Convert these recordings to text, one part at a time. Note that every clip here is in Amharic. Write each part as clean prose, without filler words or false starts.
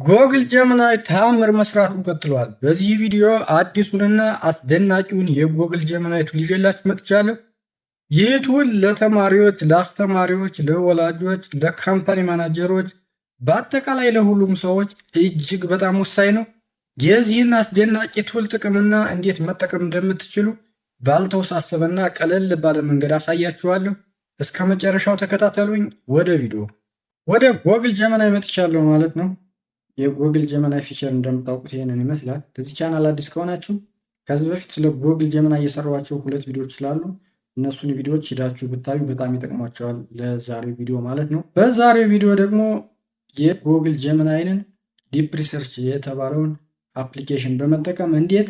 ጎግል ጀሚናይ ተአምር መስራቱን ቀጥሏል። በዚህ ቪዲዮ አዲሱንና አስደናቂውን የጎግል ጀሚናይ ቱል ይዤላችሁ መጥቻለሁ። ይህ ቱል ለተማሪዎች፣ ለአስተማሪዎች፣ ለወላጆች፣ ለካምፓኒ ማናጀሮች፣ በአጠቃላይ ለሁሉም ሰዎች እጅግ በጣም ወሳኝ ነው። የዚህን አስደናቂ ቱል ጥቅምና እንዴት መጠቀም እንደምትችሉ ባልተወሳሰበና ቀለል ባለ መንገድ አሳያችኋለሁ። እስከ መጨረሻው ተከታተሉኝ። ወደ ጎግል ጀሚናይ መጥቻለሁ ማለት ነው። የጎግል ጀሚናይ ፊቸር እንደምታውቁት ይሄንን ይመስላል። ለዚህ ቻናል አዲስ ከሆናችሁ ከዚህ በፊት ስለ ጎግል ጀሚናይ የሰራኋቸው 2 ቪዲዮዎች ስላሉ እነሱን ቪዲዮዎች ሂዳችሁ ብታዩ በጣም ይጠቅሟቸዋል ለዛሬው ቪዲዮ ማለት ነው። በዛሬው ቪዲዮ ደግሞ የጎግል ጀሚናይን ዲፕ ሪሰርች የተባለውን አፕሊኬሽን በመጠቀም እንዴት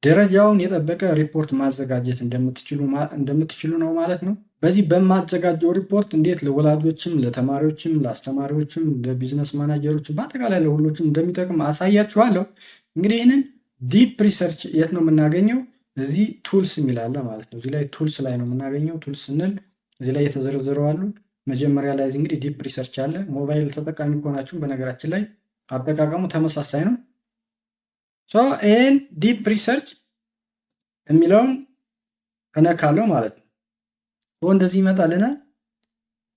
ደረጃውን የጠበቀ ሪፖርት ማዘጋጀት እንደምትችሉ ነው ማለት ነው። በዚህ በማዘጋጀው ሪፖርት እንዴት ለወላጆችም፣ ለተማሪዎችም፣ ለአስተማሪዎችም፣ ለቢዝነስ ማናጀሮችም በአጠቃላይ ለሁሎችም እንደሚጠቅም አሳያችኋለሁ። እንግዲህ ይህንን ዲፕ ሪሰርች የት ነው የምናገኘው? እዚህ ቱልስ የሚላለ ማለት ነው። እዚህ ላይ ቱልስ ላይ ነው የምናገኘው። ቱልስ ስንል እዚህ ላይ የተዘረዘሩ አሉ። መጀመሪያ ላይ እንግዲህ ዲፕ ሪሰርች አለ። ሞባይል ተጠቃሚ ከሆናችሁ በነገራችን ላይ አጠቃቀሙ ተመሳሳይ ነው። ይህን ዲፕ ሪሰርች የሚለውን እነካለሁ ማለት ነው። እንደዚህ ይመጣልናል።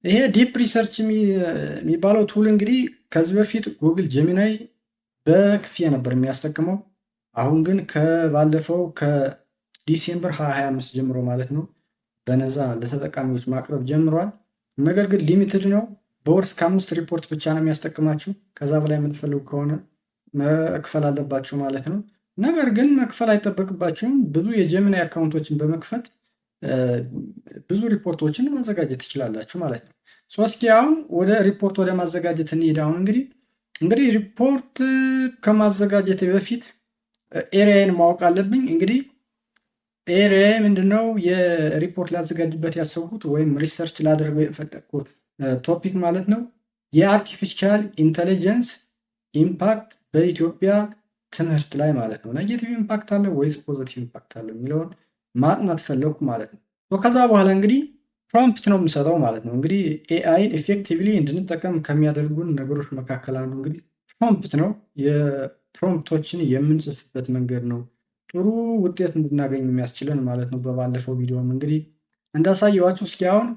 ይሄ ዲፕ ሪሰርች የሚባለው ቱል እንግዲህ ከዚህ በፊት ጉግል ጀሚናይ በክፍያ ነበር የሚያስጠቅመው። አሁን ግን ከባለፈው ከዲሴምበር 2025 ጀምሮ ማለት ነው በነፃ ለተጠቃሚዎች ማቅረብ ጀምሯል። ነገር ግን ሊሚትድ ነው። በወር እስከ 5 ሪፖርት ብቻ ነው የሚያስጠቅማችሁ። ከዛ በላይ የምትፈልጉ ከሆነ መክፈል አለባችሁ ማለት ነው። ነገር ግን መክፈል አይጠበቅባችሁም። ብዙ የጀሚናይ አካውንቶችን በመክፈት ብዙ ሪፖርቶችን ማዘጋጀት ትችላላችሁ ማለት ነው። እስኪ አሁን ወደ ሪፖርት ወደ ማዘጋጀት እንሂድ። አሁን እንግዲህ ሪፖርት ከማዘጋጀት በፊት ኤሪያን ማወቅ አለብኝ። እንግዲህ ኤሪያ ምንድነው? የሪፖርት ላዘጋጅበት ያሰብኩት ወይም ሪሰርች ላደርገው የፈለግኩት ቶፒክ ማለት ነው የአርቲፊሻል ኢንተለጀንስ ኢምፓክት በኢትዮጵያ ትምህርት ላይ ማለት ነው። ኔጌቲቭ ኢምፓክት አለ ወይስ ፖዚቲቭ ኢምፓክት አለ የሚለውን ማጥናት ፈለኩ ማለት ነው። ከዛ በኋላ እንግዲህ ፕሮምፕት ነው የምሰጠው ማለት ነው። እንግዲህ ኤአይን ኤፌክቲቭሊ እንድንጠቀም ከሚያደርጉን ነገሮች መካከል አንዱ እንግዲህ ፕሮምፕት ነው። የፕሮምፕቶችን የምንጽፍበት መንገድ ነው ጥሩ ውጤት እንድናገኝ የሚያስችለን ማለት ነው። በባለፈው ቪዲዮም እንግዲህ እንዳሳየዋችሁ እስኪ አሁን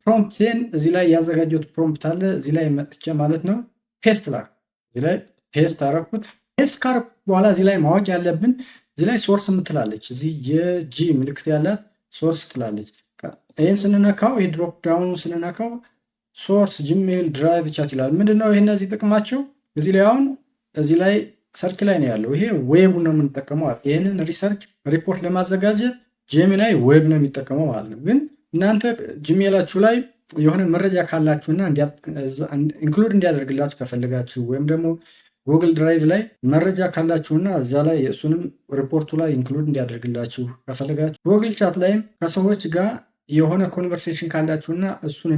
ፕሮምፕቴን እዚህ ላይ ያዘጋጀሁት ፕሮምፕት አለ። እዚህ ላይ መጥቼ ማለት ነው ፔስት ላር እዚህ ላይ ፔስት አረኩት። ፔስት ካረኩት በኋላ እዚህ ላይ ማወቅ ያለብን እዚህ ላይ ሶርስ የምትላለች እዚህ የጂ ምልክት ያላት ሶርስ ትላለች። ይህን ስንነካው ይህ ድሮፕ ዳውን ስንነካው ሶርስ ጂሜል ድራይቭ ቻት ይላል። ምንድነው ይህ? እነዚህ ጥቅማቸው እዚህ ላይ አሁን እዚህ ላይ ሰርች ላይ ነው ያለው። ይሄ ዌብ ነው የምንጠቀመው። ይህንን ሪሰርች ሪፖርት ለማዘጋጀት ጀሚናይ ዌብ ነው የሚጠቀመው ማለት ነው። ግን እናንተ ጂሜላችሁ ላይ የሆነ መረጃ ካላችሁና ኢንክሉድ እንዲያደርግላችሁ ከፈለጋችሁ ወይም ደግሞ ጉግል ድራይቭ ላይ መረጃ ካላችሁና እዛ ላይ እሱንም ሪፖርቱ ላይ ኢንክሉድ እንዲያደርግላችሁ ከፈለጋችሁ ጉግል ቻት ላይም ከሰዎች ጋር የሆነ ኮንቨርሴሽን ካላችሁና እሱን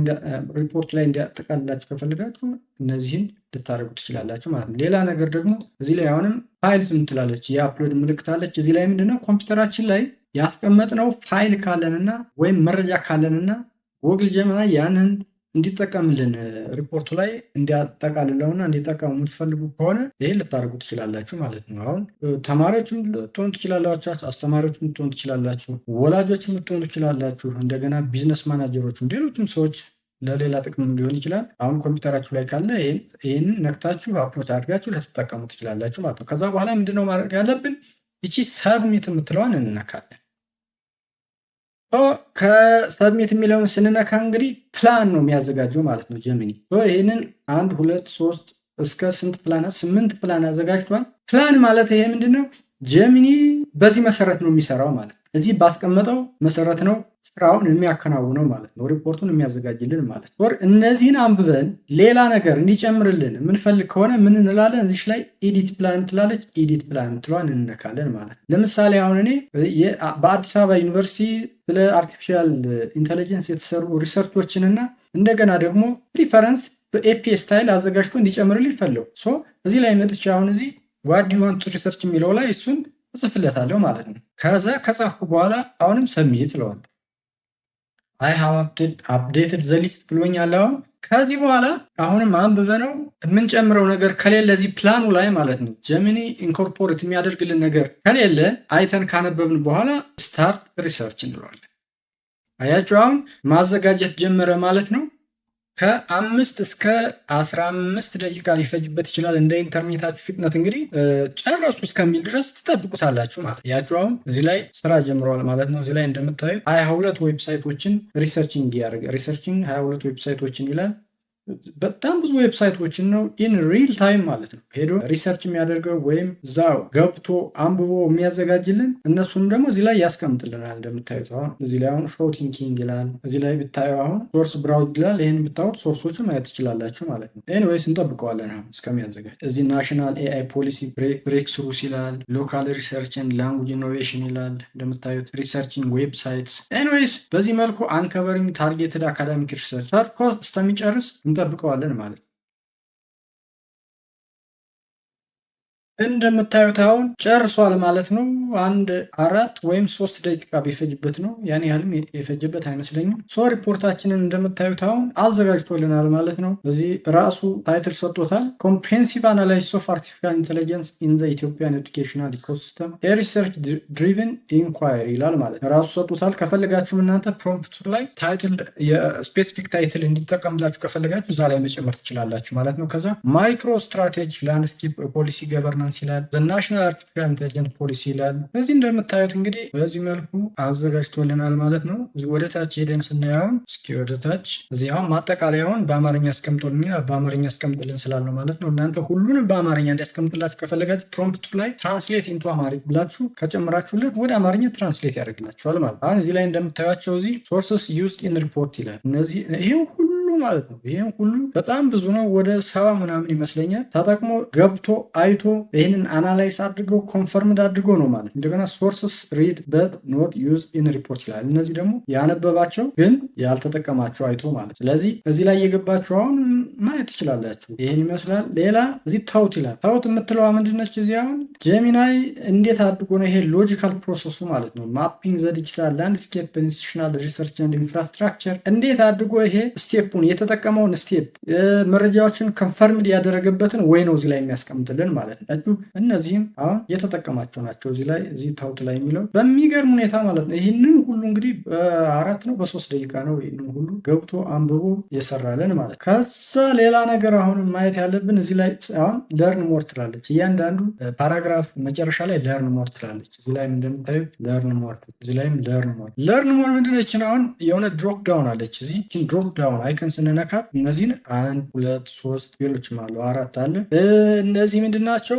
ሪፖርት ላይ እንዲያጠቃልላችሁ ከፈለጋችሁ እነዚህን ልታደርጉ ትችላላችሁ ማለት ነው። ሌላ ነገር ደግሞ እዚህ ላይ አሁንም ፋይልስ ምትላለች የአፕሎድ ምልክት አለች። እዚህ ላይ ምንድነው ኮምፒውተራችን ላይ ያስቀመጥነው ፋይል ካለንና ወይም መረጃ ካለንና ጉግል ጀሚናይ ያንን እንዲጠቀምልን ሪፖርቱ ላይ እንዲያጠቃልለውና እንዲጠቀሙ የምትፈልጉ ከሆነ ይሄን ልታደርጉ ትችላላችሁ ማለት ነው። አሁን ተማሪዎችም ልትሆኑ ትችላላችሁ፣ አስተማሪዎችም ልትሆኑ ትችላላችሁ፣ ወላጆችም ልትሆኑ ትችላላችሁ፣ እንደገና ቢዝነስ ማናጀሮችም ሌሎችም ሰዎች ለሌላ ጥቅም ሊሆን ይችላል። አሁን ኮምፒውተራችሁ ላይ ካለ ይህን ነክታችሁ አፕሎድ አድርጋችሁ ልትጠቀሙ ትችላላችሁ ማለት ነው። ከዛ በኋላ ምንድነው ማድረግ ያለብን? ይቺ ሰብሚት የምትለዋን እንነካለን። ከሰብሚት የሚለውን ስንነካ እንግዲህ ፕላን ነው የሚያዘጋጀው ማለት ነው ጀሚኒ። ይህንን 1 2 3 እስከ ስንት ፕላን 8 ፕላን አዘጋጅቷል። ፕላን ማለት ይሄ ምንድነው? ጀሚኒ በዚህ መሰረት ነው የሚሰራው ማለት ነው። እዚህ ባስቀመጠው መሰረት ነው ስራውን የሚያከናውነው ማለት ነው። ሪፖርቱን የሚያዘጋጅልን ማለት ነው። እነዚህን አንብበን ሌላ ነገር እንዲጨምርልን የምንፈልግ ከሆነ ምን እንላለን? እዚህ ላይ ኤዲት ፕላን ትላለች። ኤዲት ፕላን ትሏን እንነካለን ማለት ነው። ለምሳሌ አሁን እኔ በአዲስ አበባ ዩኒቨርሲቲ ስለ አርቲፊሻል ኢንተለጀንስ የተሰሩ ሪሰርቾችንና እንደገና ደግሞ ሪፈረንስ በኤፒኤስ ስታይል አዘጋጅቶ እንዲጨምርልኝ ፈለጉ። እዚህ ላይ መጥቼ አሁን እዚህ ዋት ዱ ዩ ዋንት ቱ ሪሰርች የሚለው ላይ እሱን እጽፍለታለሁ ማለት ነው። ከዛ ከጻፍኩ በኋላ አሁንም ሰብሚት እለዋለሁ። አይ ሃቭ አፕዴትድ ዘ ሊስት ብሎኛል። አሁን ከዚህ በኋላ አሁንም አንብበ ነው የምንጨምረው ነገር ከሌለ እዚህ ፕላኑ ላይ ማለት ነው ጀሚኒ ኢንኮርፖሬት የሚያደርግልን ነገር ከሌለ አይተን ካነበብን በኋላ ስታርት ሪሰርች እንለዋለን። አያችሁ አሁን ማዘጋጀት ጀመረ ማለት ነው። ከ5 እስከ 15 ደቂቃ ሊፈጅበት ይችላል። እንደ ኢንተርኔታችሁ ፍጥነት እንግዲህ ጨረሱ እስከሚል ድረስ ትጠብቁታላችሁ ማለት ነው። ያችሁ አሁን እዚህ ላይ ስራ ጀምረዋል ማለት ነው። እዚህ ላይ እንደምታዩት 22 ዌብሳይቶችን ሪሰርችንግ ያደርጋል። ሪሰርችንግ 22 ዌብሳይቶችን ይላል። በጣም ብዙ ዌብሳይቶችን ነው ኢን ሪል ታይም ማለት ነው ሄዶ ሪሰርች የሚያደርገው ወይም እዛው ገብቶ አንብቦ የሚያዘጋጅልን እነሱንም ደግሞ እዚህ ላይ ያስቀምጥልናል። እንደምታዩት አሁን እዚህ ላይ አሁን ሾው ቲንኪንግ ይላል። እዚህ ላይ ብታዩ አሁን ሶርስ ብራውዝ ይላል። ይህን ብታዩት ሶርሶቹ ማየት ትችላላችሁ ማለት ነው። ኤኒዌይስ እንጠብቀዋለን አሁን እስከሚያዘጋጅ። እዚህ ናሽናል ኤአይ ፖሊሲ ብሬክ ስሩስ ይላል። ሎካል ሪሰርችን ላንጉጅ ኢኖቬሽን ይላል። እንደምታዩት ሪሰርችን ዌብሳይትስ። ኤኒዌይስ በዚህ መልኩ አንከቨሪንግ ታርጌትድ አካዳሚክ ሪሰርች ሰርኮ እስከሚጨርስ እንጠብቀዋለን ማለት ነው። እንደምታዩት አሁን ጨርሷል ማለት ነው። 4 ወይም 3 ደቂቃ ቢፈጅበት ነው። ያን ያህልም የፈጀበት አይመስለኝም። ሪፖርታችንን እንደምታዩት አሁን አዘጋጅቶልናል ማለት ነው። እዚህ ራሱ ታይትል ሰጥቶታል። ኮምፕሬሄንሲቭ አናላይሲስ ኦፍ አርቲፊሻል ኢንቴሊጀንስ ኢን ዘ ኢትዮጵያን ኤዱኬሽናል ኢኮሲስተም ሪሰርች ድሪቭን ኢንኳየሪ ይላል ማለት ነው። ራሱ ሰጥቶታል። ከፈለጋችሁም እናንተ ፕሮምፕቱ ላይ ታይትል የስፔሲፊክ ታይትል እንዲጠቀምላችሁ ከፈለጋችሁ እዛ ላይ መጨመር ትችላላችሁ ማለት ነው። ከዛ ማይክሮ ስትራቴጂ ላንድስኬፕ ፖሊሲ ገቨርናንስ ይላል። ናሽናል አርቲፊሻል ኢንቴሊጀንስ ፖሊሲ ይላል። እዚህ እንደምታዩት እንግዲህ በዚህ መልኩ አዘጋጅቶልናል ማለት ነው። እዚህ ወደ ታች ሄደን ስናየው እስኪ ወደ ታች እዚህ አሁን ማጠቃለያውን በአማርኛ አስቀምጦልኛል። በአማርኛ አስቀምጥልን ስላልነው ማለት ነው። እናንተ ሁሉንም በአማርኛ እንዲያስቀምጥላችሁ ከፈለጋችሁ ፕሮምፕቱ ላይ ትራንስሌት ኢንቱ አማሪክ ብላችሁ ከጨመራችሁለት ወደ አማርኛ ትራንስሌት ያደርግላችኋል ማለት ነው። አሁን እዚህ ላይ እንደምታዩቸው እዚህ ሶርስስ ዩዝድ ኢን ሪፖርት ይላል። እነዚህ ይሄ ሁሉ ማለት ነው። ይሄን ሁሉ በጣም ብዙ ነው። ወደ 70 ምናምን ይመስለኛል ተጠቅሞ ገብቶ አይቶ ይህንን አናላይስ አድርገው ኮንፈርምድ አድርጎ ነው ማለት። እንደገና ሶርስስ ሪድ በት ኖት ዩዝ ኢን ሪፖርት ይላል። እነዚህ ደግሞ ያነበባቸው ግን ያልተጠቀማቸው አይቶ ማለት። ስለዚህ እዚህ ላይ የገባችሁ አሁን ማየት ትችላላችሁ። ይህን ይመስላል። ሌላ እዚህ ታውት ይላል። ታውት የምትለዋ ምንድነች? እዚህ አሁን ጀሚናይ እንዴት አድርጎ ነው ይሄ ሎጂካል ፕሮሰሱ ማለት ነው ማፒንግ ዘ ዲጂታል ላንድስኬፕ ኢንስቲቱሽናል ሪሰርች ኤንድ ኢንፍራስትራክቸር እንዴት አድርጎ ይሄ ስቴፑን የተጠቀመውን ስቴፕ መረጃዎችን ኮንፈርምድ ያደረገበትን ወይ ነው እዚህ ላይ የሚያስቀምጥልን ማለት ነው። እነዚህም አሁን የተጠቀማቸው ናቸው። እዚህ ላይ እዚህ ታውት ላይ የሚለው በሚገርም ሁኔታ ማለት ነው። ይህንን ሁሉ እንግዲህ በ4 ነው በ3 ደቂቃ ነው ይህንን ሁሉ ገብቶ አንብቦ የሰራልን ማለት። ከዛ ሌላ ነገር አሁን ማየት ያለብን እዚህ ላይ አሁን ለርን ሞር ትላለች። እያንዳንዱ ፓራግራፍ መጨረሻ ላይ ለርን ሞር ትላለች። እዚህ ላይ እንደምታዩት ለርን ሞር፣ እዚህ ላይም ለርን ሞር ምንድነች? አሁን የሆነ ድሮፕ ዳውን አለች። እዚህ ድሮፕ ዳውን አይከን ስንነካ እነዚህን 1 2 3 ሌሎችም አሉ 4 አለ። እነዚህ ምንድናቸው?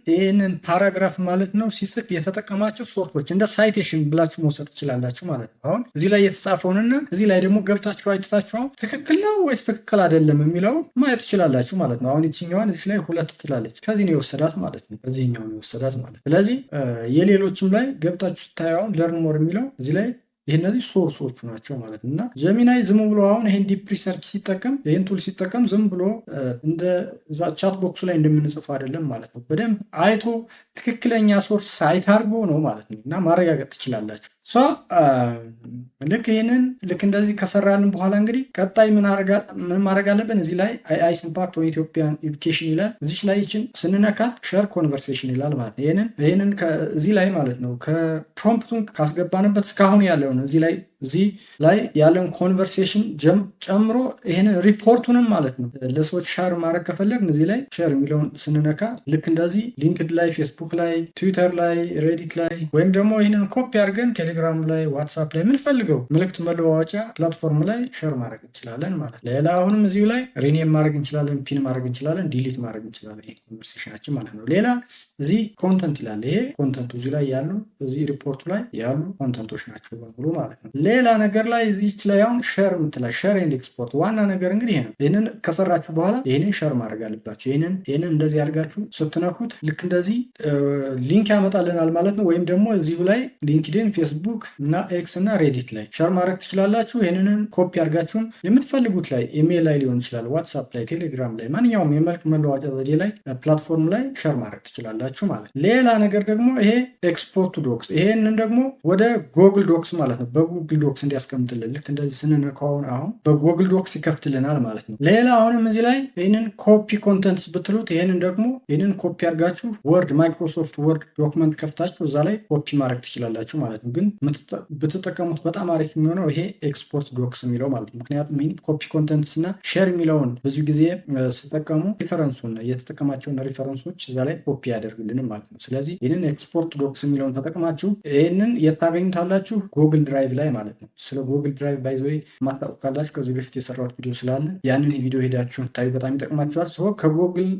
ይህንን ፓራግራፍ ማለት ነው ሲጽፍ የተጠቀማቸው ሶርቶች እንደ ሳይቴሽን ብላችሁ መውሰድ ትችላላችሁ ማለት ነው። አሁን እዚህ ላይ የተጻፈውንና እዚህ ላይ ደግሞ ገብታችሁ አይታችሁ ትክክል ነው ወይስ ትክክል አይደለም የሚለው ማየት ትችላላችሁ ማለት ነው። አሁን ይችኛዋን እዚህ ላይ 2 ትላለች። ከዚህ ነው የወሰዳት ማለት ነው። ከዚህኛው ነው የወሰዳት ማለት። ስለዚህ የሌሎችም ላይ ገብታችሁ ስታዩ ለርን ሞር የሚለው እዚህ ላይ ይህ እነዚህ ሶርሶቹ ናቸው ማለት ነው። እና ጀሚናይ ዝም ብሎ አሁን ይሄን ዲፕ ሪሰርች ሲጠቀም ይህን ቱል ሲጠቀም ዝም ብሎ እንደ ቻት ቦክሱ ላይ እንደምንጽፈው አይደለም ማለት ነው። በደንብ አይቶ ትክክለኛ ሶርስ ሳይት አድርጎ ነው ማለት ነው። እና ማረጋገጥ ትችላላችሁ። ልክ እንደዚህ ከሰራልን በኋላ እንግዲህ ቀጣይ ምን ማድረግ አለብን? እዚህ ላይ አይስ ኢምፓክት ኦን ኢትዮጵያን ኤዱኬሽን ይላል። እዚህ ላይ ይችን ስንነካት ሼር ኮንቨርሴሽን ይላል ማለት ነው። ይህንን እዚህ ላይ ማለት ነው ከፕሮምፕቱን ካስገባንበት እስካሁን ያለውን እዚህ ላይ ያለን ኮንቨርሴሽን ጨምሮ ይህንን ሪፖርቱንም ማለት ነው ለሰዎች ሸር ማድረግ ከፈለግን እዚህ ላይ ሼር የሚለውን ስንነካ ልክ እንደዚህ ሊንክድ ላይ፣ ፌስቡክ ላይ፣ ትዊተር ላይ፣ ሬዲት ላይ ወይም ደግሞ ይህንን ኮፒ አድርገን ቴሌግራም ላይ፣ ዋትሳፕ ላይ የምንፈልገው ምልክት መለዋወጫ ፕላትፎርም ላይ ሼር ማድረግ እንችላለን ማለት። ሌላ አሁንም እዚሁ ላይ ሪኔም ማድረግ እንችላለን፣ ፒን ማድረግ እንችላለን፣ ዲሊት ማድረግ እንችላለን። ይሄ ኮንቨርሴሽናችን ማለት ነው። ሌላ እዚህ ኮንተንት ይላል። ይሄ ኮንተንቱ እዚህ ላይ ያሉ እዚህ ሪፖርቱ ላይ ያሉ ኮንተንቶች ናቸው በሙሉ ማለት ነው። ሌላ ነገር ላይ እዚች ላይ አሁን ሼር የምትላ ሼር ኤንድ ኤክስፖርት ዋና ነገር እንግዲህ ይሄ ነው። ይህንን ከሰራችሁ በኋላ ይህንን ሼር ማድረግ አለባችሁ። ይህንን እንደዚህ አድርጋችሁ ስትነኩት ልክ እንደዚህ ሊንክ ያመጣልናል ማለት ነው። ወይም ደግሞ እዚሁ ላይ ሊንክድን፣ ፌስቡክ እና ኤክስ እና ሬዲት ላይ ሼር ማድረግ ትችላላችሁ። ይህንን ኮፒ አድርጋችሁም የምትፈልጉት ላይ ኢሜል ላይ ሊሆን ይችላል፣ ዋትሳፕ ላይ፣ ቴሌግራም ላይ፣ ማንኛውም የመልክ መለዋጫ ዘዴ ላይ ፕላትፎርም ላይ ሼር ማድረግ ትችላላችሁ ማለት ነው። ሌላ ነገር ደግሞ ይሄ ኤክስፖርት ዶክስ፣ ይሄንን ደግሞ ወደ ጉግል ዶክስ ማለት ነው በጉግል በጎግል ዶክስ እንዲያስቀምጥልን ልክ እንደዚህ ስንነካው አሁን በጎግል ዶክስ ይከፍትልናል ማለት ነው። ሌላ አሁንም እዚህ ላይ ይህንን ኮፒ ኮንተንትስ ብትሉት ይህንን ኮፒ አድርጋችሁ ወርድ ማይክሮሶፍት ወርድ ዶክመንት ከፍታችሁ እዛ ላይ ኮፒ ማድረግ ትችላላችሁ ማለት ነው። ግን ብትጠቀሙት በጣም አሪፍ የሚሆነው ይሄ ኤክስፖርት ዶክስ የሚለው ማለት ነው። ምክንያቱም ይህን ኮፒ ኮንተንትስ እና ሼር የሚለውን ብዙ ጊዜ ስጠቀሙ ሪፈረንሱን የተጠቀማቸውን ሪፈረንሶች እዛ ላይ ኮፒ ያደርግልንም ማለት ነው። ስለዚህ ይህንን ኤክስፖርት ዶክስ የሚለውን ተጠቅማችሁ ይህንን የታገኙታላችሁ ጉግል ድራይቭ ላይ ማለት ነው። ስለ ጉግል ድራይቭ ባይዘ ማታውቁ ካላችሁ ከዚህ በፊት የሰራሁት ቪዲዮ ስላለ ያንን ቪዲዮ ሄዳችሁ ታዩ በጣም ይጠቅማችኋል። ሰው ከጉግል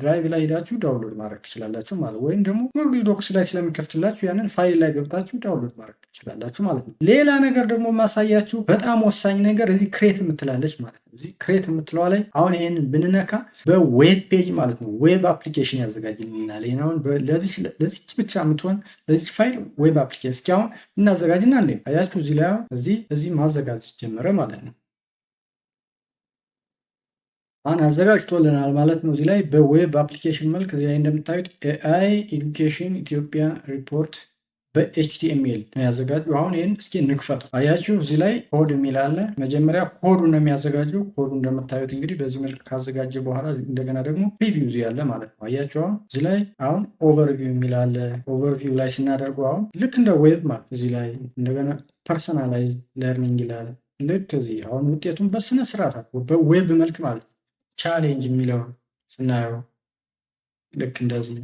ድራይቭ ላይ ሄዳችሁ ዳውንሎድ ማድረግ ትችላላችሁ ማለት ወይም ደግሞ ጉግል ዶክስ ላይ ስለሚከፍትላችሁ ያንን ፋይል ላይ ገብታችሁ ዳውንሎድ ማድረግ ትችላላችሁ ማለት ነው። ሌላ ነገር ደግሞ ማሳያችሁ በጣም ወሳኝ ነገር እዚህ ክሬት የምትላለች ማለት ነው። እዚህ ክሬት የምትለዋ ላይ አሁን ይሄንን ብንነካ በዌብ ፔጅ ማለት ነው ዌብ አፕሊኬሽን ያዘጋጅልናል። ይሄን አሁን ለዚች ብቻ የምትሆን ለዚች ፋይል ዌብ አፕሊኬሽን እስኪ አሁን እናዘጋጅና እንዴ አያችሁ እዚህ ላይ እዚህ ማዘጋጀት ጀመረ ማለት ነው። አሁን አዘጋጅቶልናል ማለት ነው። እዚህ ላይ በዌብ አፕሊኬሽን መልክ እዚህ ላይ እንደምታዩት ኤአይ ኤዱኬሽን ኢትዮጵያ ሪፖርት በኤችቲኤምኤል ነው ያዘጋጀው። አሁን ይህን እስኪ እንክፈት። አያችሁ እዚህ ላይ ኮድ የሚል አለ። መጀመሪያ ኮዱ ነው የሚያዘጋጀው። ኮዱ እንደምታዩት እንግዲህ በዚህ መልክ ካዘጋጀ በኋላ እንደገና ደግሞ ፕሪቪው እዚህ ያለ ማለት ነው። አያችሁ አሁን እዚህ ላይ አሁን ኦቨርቪው የሚል አለ። ኦቨርቪው ላይ ስናደርገው አሁን ልክ እንደ ዌብ ማለት እዚህ ላይ እንደገና ፐርሰናላይዝ ለርኒንግ ይላል። ልክ እዚህ አሁን ውጤቱን በስነ ስርዓት በዌብ መልክ ማለት ቻሌንጅ የሚለውን ስናየው ልክ እንደዚህ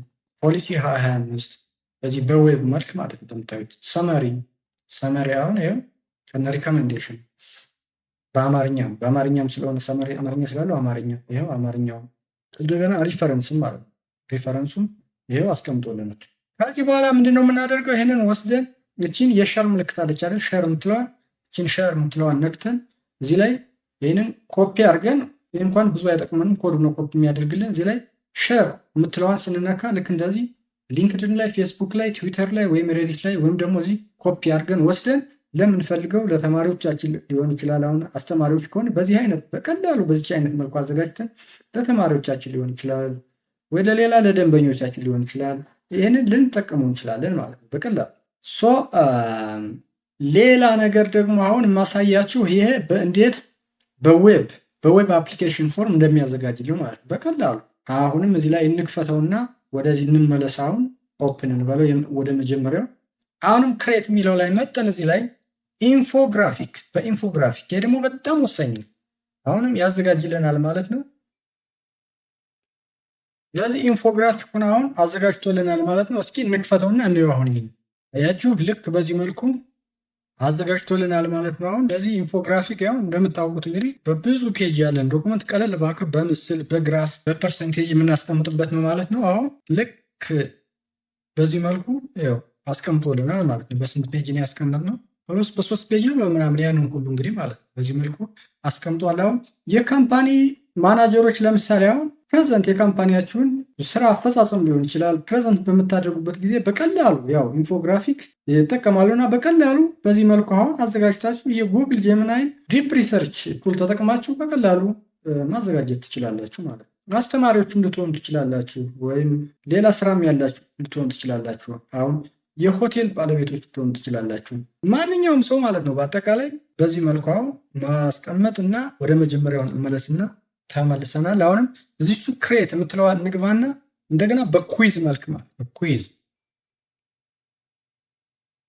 ፖሊሲ 2025 በዚህ በዌብ መልክ ማለት ነው እንደምታዩት ሰመሪ አሁን ይኸው ከነ ሪኮሜንዴሽን በአማርኛም ስለሆነ ሰመሪ አማርኛ ስላለው አማርኛ ይኸው አማርኛው እንደገና ሪፈረንስም ማለት ነው ሪፈረንሱም ይኸው አስቀምጦልናል። ከዚህ በኋላ ምንድነው የምናደርገው? ይሄንን ወስደን እቺን የሸር ምልክት አለች አይደል? ሸር የምትለዋን ነክተን እዚህ ላይ ይሄንን ኮፒ አድርገን ይህ እንኳን ብዙ አይጠቅመንም፣ ኮድ ነው ኮፒ የሚያደርግልን። እዚህ ላይ ሸር የምትለዋን ስንነካ ልክ እንደዚህ ሊንክድን ላይ፣ ፌስቡክ ላይ፣ ትዊተር ላይ ወይም ሬዲት ላይ ወይም ደግሞ እዚህ ኮፒ አድርገን ወስደን ለምንፈልገው ለተማሪዎቻችን ሊሆን ይችላል። አሁን አስተማሪዎች ከሆነ በዚህ አይነት በቀላሉ በዚህ አይነት መልኩ አዘጋጅተን ለተማሪዎቻችን ሊሆን ይችላል ወይ ለሌላ ለደንበኞቻችን ሊሆን ይችላል። ይህንን ልንጠቀሙ እንችላለን ማለት ነው በቀላሉ። ሌላ ነገር ደግሞ አሁን የማሳያችሁ ይሄ እንዴት በዌብ አፕሊኬሽን ፎርም እንደሚያዘጋጅልኝ ማለት ነው በቀላሉ። አሁንም እዚህ ላይ እንክፈተውና ወደዚህ እንመለስ። አሁን ኦፕን እንበለው ወደ መጀመሪያው። አሁንም ክሬት የሚለው ላይ መጠን እዚህ ላይ በኢንፎግራፊክ ይሄ ደግሞ በጣም ወሳኝ ነው። አሁንም ያዘጋጅልናል ማለት ነው። ስለዚህ ኢንፎግራፊኩን አሁን አዘጋጅቶልናል ማለት ነው። እስኪ እንክፈተውና እንየው። አሁን ይሄ አያችሁ ልክ በዚህ መልኩ አዘጋጅቶልናል ማለት ነው። አሁን ለዚህ ኢንፎግራፊክ ያው እንደምታውቁት እንግዲህ በብዙ ፔጅ ያለን ዶክመንት ቀለል ባለ በምስል በግራፍ በፐርሰንቴጅ የምናስቀምጥበት ነው ማለት ነው። አሁን ልክ በዚህ መልኩ ያው አስቀምጦልናል ማለት ነው። በስንት ፔጅ ነው ያስቀመጥነው? በሶስት ፔጅ ነው በምናምን ያንን ሁሉ እንግዲህ ማለት ነው በዚህ መልኩ አስቀምጧል። አሁን የካምፓኒ ማናጀሮች ለምሳሌ አሁን ፕሬዘንት የካምፓኒያችሁን ስራ አፈጻጸም ሊሆን ይችላል ፕሬዘንት በምታደርጉበት ጊዜ በቀላሉ ያው ኢንፎግራፊክ ይጠቀማሉና በቀላሉ በዚህ መልኩ አሁን አዘጋጅታችሁ የጉግል ጄሚናይን ዲፕ ሪሰርች ቱል ተጠቅማችሁ በቀላሉ ማዘጋጀት ትችላላችሁ ማለት ነው። አስተማሪዎችም ልትሆኑ ትችላላችሁ ወይም ሌላ ስራም ያላችሁ ልትሆኑ ትችላላችሁ። አሁን የሆቴል ባለቤቶች ልትሆኑ ትችላላችሁ። ማንኛውም ሰው ማለት ነው። በአጠቃላይ በዚህ መልኩ አሁን ማስቀመጥና ወደ መጀመሪያው እንመለስና ተመልሰናል። አሁንም እዚቹ ክሬት የምትለዋ ንግባና እንደገና በኩዊዝ መልክ ማለት ነው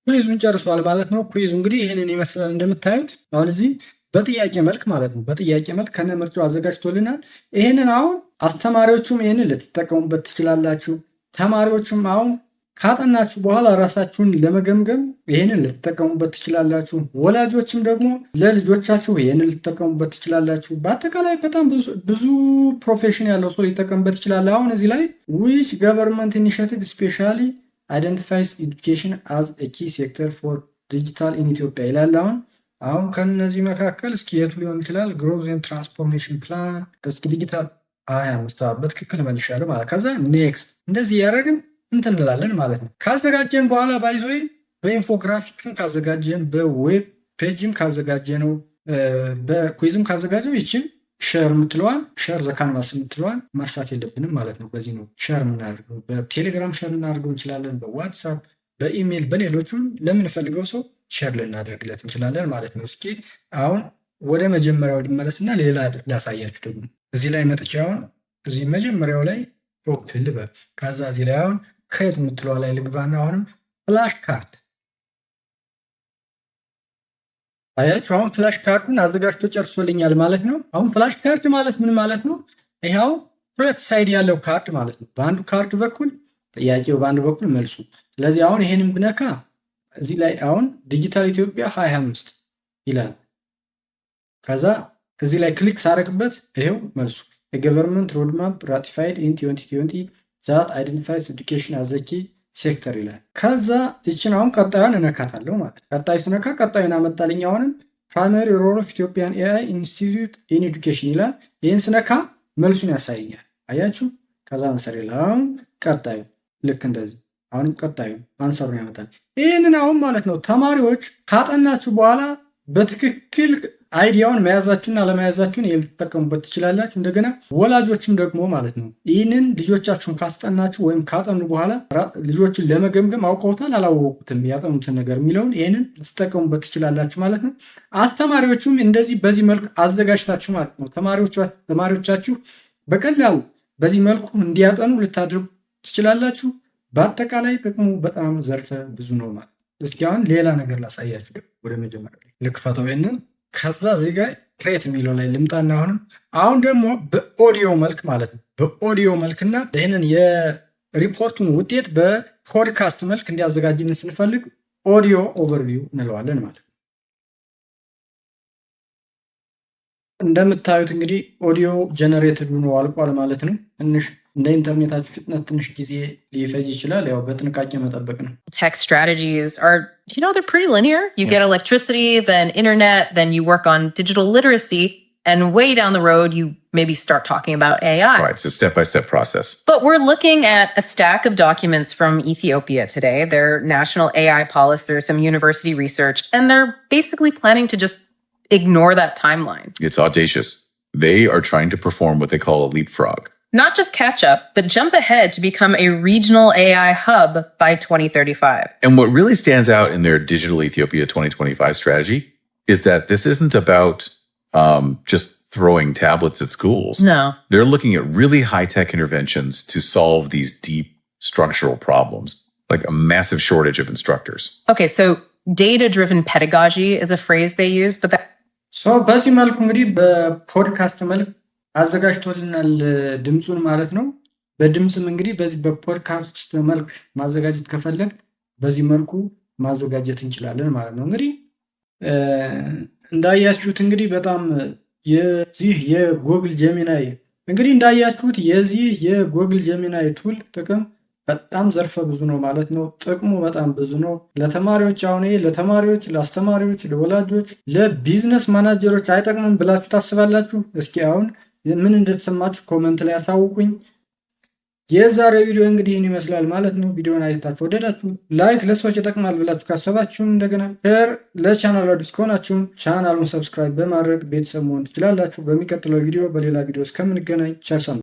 ኩዊዙን ጨርሷል ማለት ነው። ኩዊዙ እንግዲህ ይህንን ይመስላል እንደምታዩት። አሁን እዚህ በጥያቄ መልክ ማለት ነው በጥያቄ መልክ ከነ ምርጫው አዘጋጅቶልናል። ይህንን አሁን አስተማሪዎቹም ይህንን ልትጠቀሙበት ትችላላችሁ። ተማሪዎቹም አሁን ካጠናችሁ በኋላ ራሳችሁን ለመገምገም ይህንን ልትጠቀሙበት ትችላላችሁ። ወላጆችም ደግሞ ለልጆቻችሁ ይህንን ልትጠቀሙበት ትችላላችሁ። በአጠቃላይ በጣም ብዙ ፕሮፌሽን ያለው ሰው ሊጠቀምበት ይችላል። አሁን እዚህ ላይ which government initiative specially identifies education as a key sector for digital in Ethiopia ይላል። አሁን ከነዚህ መካከል እስኪ የቱ ሊሆን ይችላል? growth and transformation plan እስኪ ዲጂታል 25 በትክክል መልሻለሁ ማለት ከዛ ኔክስት እንደዚህ ያደረግን እንትን እንላለን ማለት ነው። ካዘጋጀን በኋላ ባይዞይ በኢንፎግራፊክም ካዘጋጀን በዌብ ፔጅም ካዘጋጀነው በኩይዝም ካዘጋጀው ይችን ሼር የምትለዋን ሼር ዘካንቫስ የምትለዋን መርሳት የለብንም ማለት ነው። በዚህ ነው ሼር የምናደርገው። በቴሌግራም ሼር እናደርገው እንችላለን፣ በዋትሳፕ፣ በኢሜይል፣ በሌሎቹም ለምንፈልገው ሰው ሼር ልናደርግለት እንችላለን ማለት ነው። እስኪ አሁን ወደ መጀመሪያው ሊመለስና ሌላ ላሳያችሁ ደግሞ እዚህ ላይ መጥቼ አሁን እዚህ መጀመሪያው ላይ ኦፕ ልበል። ከዛ እዚህ ላይ አሁን ክሬት የምትለዋ ላይ ልግባና አሁንም ፍላሽ ካርድ አያችሁ። አሁን ፍላሽ ካርዱን አዘጋጅቶ ጨርሶልኛል ማለት ነው። አሁን ፍላሽ ካርድ ማለት ምን ማለት ነው? ይኸው ሁለት ሳይድ ያለው ካርድ ማለት ነው። በአንዱ ካርድ በኩል ጥያቄው፣ በአንዱ በኩል መልሱ። ስለዚህ አሁን ይሄንን ብነካ እዚህ ላይ አሁን ዲጂታል ኢትዮጵያ 2025 ይላል። ከዛ እዚህ ላይ ክሊክ ሳረግበት ይሄው መልሱ የገቨርንመንት ሮድማፕ ራቲፋይድ ኢን 2020 ዛት አይደንቲፋይስ ኤዱኬሽን አዝ ኤ ኪ ሴክተር ይላል። ከዛ ይችን አሁን ቀጣዩን እነካታለሁ ማለት ቀጣዩ ስነካ ቀጣዩን አመጣልኝ። አሁንም ፕራይመሪ ሮል ኦፍ ኢትዮጵያን ኤአይ ኢንስቲትዩት ኢን ኤዱኬሽን ይላል። ይህን ስነካ መልሱን ያሳየኛል። አያችሁ። ከዛ መሰር ይላል። አሁን ቀጣዩ ልክ እንደዚህ አሁንም ቀጣዩ አንሰሩን ያመጣል። ይህንን አሁን ማለት ነው ተማሪዎች ካጠናችሁ በኋላ በትክክል አይዲያውን መያዛችሁና አለመያዛችሁን ልትጠቀሙበት ትችላላችሁ። እንደገና ወላጆችም ደግሞ ማለት ነው ይህንን ልጆቻችሁን ካስጠናችሁ ወይም ካጠኑ በኋላ ልጆችን ለመገምገም አውቀውታል አላወቁትም ያጠኑትን ነገር የሚለውን ይህንን ልትጠቀሙበት ትችላላችሁ ማለት ነው። አስተማሪዎቹም እንደዚህ በዚህ መልኩ አዘጋጅታችሁ ማለት ነው ተማሪዎቻችሁ በቀላሉ በዚህ መልኩ እንዲያጠኑ ልታደርጉ ትችላላችሁ። በአጠቃላይ ጥቅሙ በጣም ዘርፈ ብዙ ነው ማለት። እስኪ አሁን ሌላ ነገር ላሳያችሁ። ወደ መጀመሪያ ልክፈተው ይሄንን። ከዛ እዚህ ጋር ክሬት የሚለው ላይ ልምጣና አሁን ደግሞ በኦዲዮ መልክ ማለት ነው በኦዲዮ መልክና ይህንን የሪፖርቱን ውጤት በፖድካስት መልክ እንዲያዘጋጅልን ስንፈልግ ኦዲዮ ኦቨርቪው እንለዋለን ማለት ነው። እንደምታዩት እንግዲህ ኦዲዮ ጀነሬትድ ሆኖ አልቋል ማለት ነው። ትንሽ እንደ ኢንተርኔታችሁ ፍጥነት ትንሽ ጊዜ ሊፈጅ ይችላል። ያው በጥንቃቄ መጠበቅ ነው። Tech strategies are, they're pretty linear. You get electricity, then internet, then you work on digital literacy, and way down the road, you maybe start talking about AI. Right, it's a step-by-step process. But we're looking at a stack of documents from Ethiopia today. They're national AI policy, some university research, and they're basically planning to just ignore that timeline. It's audacious. They are trying to perform what they call a leapfrog. Not just catch up, but jump ahead to become a regional AI hub by 2035. And what really stands out in their Digital Ethiopia 2025 strategy is that this isn't about just throwing tablets at schools. No. They're looking at really high-tech interventions to solve these deep structural problems, like a massive shortage of instructors. Okay, so data-driven pedagogy is a phrase they use, but that... So, በዚህ መልኩ እንግዲህ በፖድካስት መልክ አዘጋጅቶልናል ድምፁን ማለት ነው። በድምፅም እንግዲህ በዚህ በፖድካስት መልክ ማዘጋጀት ከፈለግ በዚህ መልኩ ማዘጋጀት እንችላለን ማለት ነው። እንግዲህ እንዳያችሁት እንግዲህ በጣም የዚህ የጎግል ጀሚናይ እንግዲህ እንዳያችሁት የዚህ የጎግል ጀሚናይ ቱል ጥቅም በጣም ዘርፈ ብዙ ነው ማለት ነው። ጥቅሙ በጣም ብዙ ነው። ለተማሪዎች አሁን ይሄ ለተማሪዎች፣ ለአስተማሪዎች፣ ለወላጆች፣ ለቢዝነስ ማናጀሮች አይጠቅምም ብላችሁ ታስባላችሁ? እስኪ አሁን ምን እንደተሰማችሁ ኮመንት ላይ አሳውቁኝ። የዛሬ ቪዲዮ እንግዲህ ይህን ይመስላል ማለት ነው። ቪዲዮን አይታችሁ ወደዳችሁ ላይክ፣ ለሰዎች ይጠቅማል ብላችሁ ካሰባችሁም እንደገና ሼር፣ ለቻናሉ አዲስ ከሆናችሁም ቻናሉን ሰብስክራይብ በማድረግ ቤተሰብ መሆን ትችላላችሁ። በሚቀጥለው ቪዲዮ በሌላ ቪዲዮ እስከምንገናኝ ቸር ሰንብቱ።